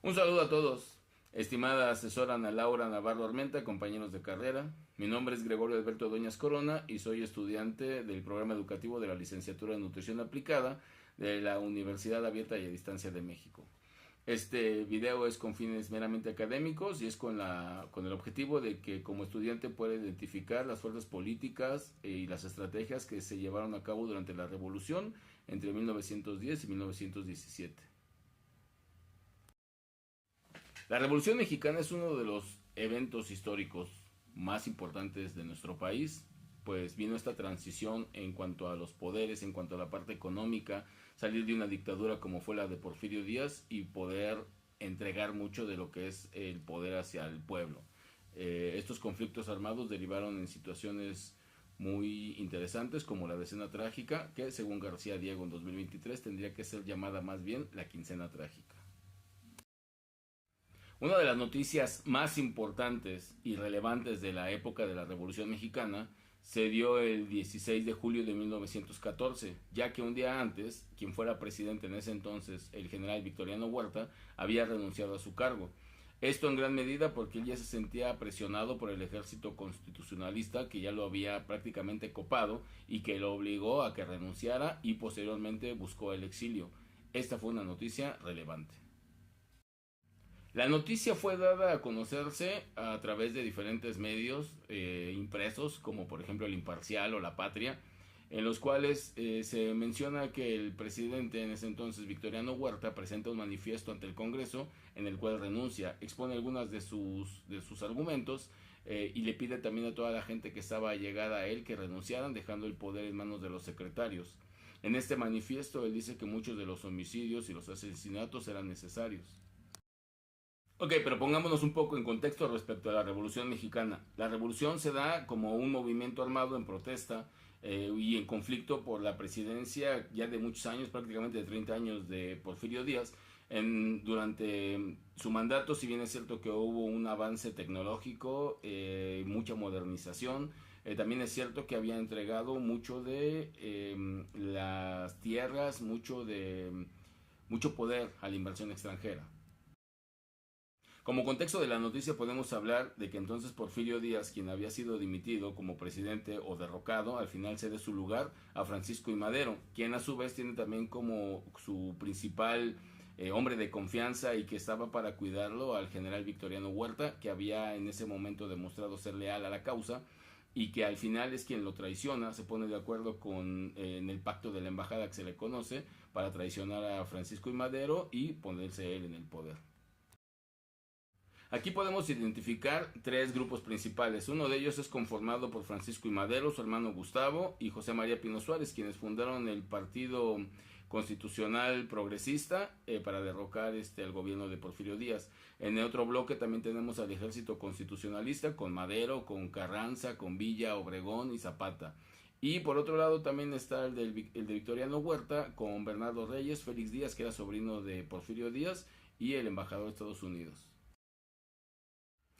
Un saludo a todos, estimada asesora Ana Laura Navarro Armenta, compañeros de carrera. Mi nombre es Gregorio Alberto Doñas Corona y soy estudiante del programa educativo de la licenciatura en Nutrición Aplicada de la Universidad Abierta y a Distancia de México. Este video es con fines meramente académicos y es con el objetivo de que como estudiante pueda identificar las fuerzas políticas y las estrategias que se llevaron a cabo durante la Revolución entre 1910 y 1917. La Revolución Mexicana es uno de los eventos históricos más importantes de nuestro país, pues vino esta transición en cuanto a los poderes, en cuanto a la parte económica, salir de una dictadura como fue la de Porfirio Díaz y poder entregar mucho de lo que es el poder hacia el pueblo. Estos conflictos armados derivaron en situaciones muy interesantes como la decena trágica, que según García Diego en 2023 tendría que ser llamada más bien la quincena trágica. Una de las noticias más importantes y relevantes de la época de la Revolución Mexicana se dio el 16 de julio de 1914, ya que un día antes, quien fuera presidente en ese entonces, el general Victoriano Huerta, había renunciado a su cargo. Esto en gran medida porque él ya se sentía presionado por el ejército constitucionalista que ya lo había prácticamente copado y que lo obligó a que renunciara y posteriormente buscó el exilio. Esta fue una noticia relevante. La noticia fue dada a conocerse a través de diferentes medios impresos, como por ejemplo El Imparcial o La Patria, en los cuales se menciona que el presidente en ese entonces, Victoriano Huerta, presenta un manifiesto ante el Congreso en el cual renuncia, expone algunas de sus argumentos y le pide también a toda la gente que estaba allegada a él que renunciaran, dejando el poder en manos de los secretarios. En este manifiesto él dice que muchos de los homicidios y los asesinatos eran necesarios. Ok, pero pongámonos un poco en contexto respecto a la Revolución Mexicana. La revolución se da como un movimiento armado en protesta y en conflicto por la presidencia ya de muchos años, prácticamente de 30 años de Porfirio Díaz. Durante su mandato, si bien es cierto que hubo un avance tecnológico, mucha modernización, también es cierto que había entregado mucho de las tierras, mucho poder a la inversión extranjera. Como contexto de la noticia podemos hablar de que entonces Porfirio Díaz, quien había sido dimitido como presidente o derrocado, al final cede su lugar a Francisco I. Madero, quien a su vez tiene también como su principal hombre de confianza y que estaba para cuidarlo al general Victoriano Huerta, que había en ese momento demostrado ser leal a la causa y que al final es quien lo traiciona, se pone de acuerdo en el pacto de la embajada que se le conoce para traicionar a Francisco I. Madero y ponerse él en el poder. Aquí podemos identificar tres grupos principales. Uno de ellos es conformado por Francisco I. Madero, su hermano Gustavo y José María Pino Suárez, quienes fundaron el Partido Constitucional Progresista para derrocar al gobierno de Porfirio Díaz. En el otro bloque también tenemos al Ejército Constitucionalista con Madero, con Carranza, con Villa, Obregón y Zapata. Y por otro lado también está el de Victoriano Huerta con Bernardo Reyes, Félix Díaz, que era sobrino de Porfirio Díaz, y el embajador de Estados Unidos.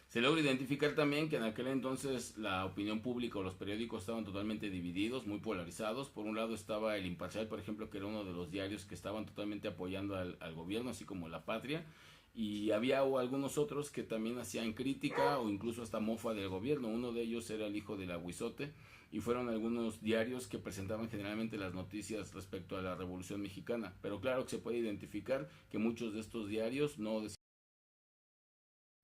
Se logra identificar también que en aquel entonces la opinión pública o los periódicos estaban totalmente divididos, muy polarizados. Por un lado estaba El Imparcial, por ejemplo, que era uno de los diarios que estaban totalmente apoyando al gobierno, así como La Patria. Y había algunos otros que también hacían crítica o incluso hasta mofa del gobierno. Uno de ellos era El Hijo del Aguizote y fueron algunos diarios que presentaban generalmente las noticias respecto a la Revolución Mexicana. Pero claro que se puede identificar que muchos de estos diarios no decían.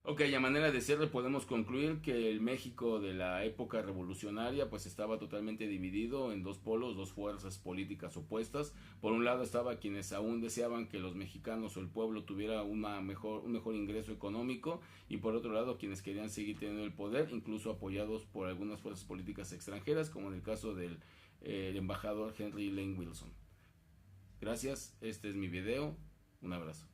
Ok, a manera de cierre podemos concluir que el México de la época revolucionaria pues estaba totalmente dividido en dos polos, dos fuerzas políticas opuestas. Por un lado estaba quienes aún deseaban que los mexicanos o el pueblo tuviera un mejor ingreso económico y por otro lado quienes querían seguir teniendo el poder, incluso apoyados por algunas fuerzas políticas extranjeras, como en el caso del embajador Henry Lane Wilson. Gracias, este es mi video, un abrazo.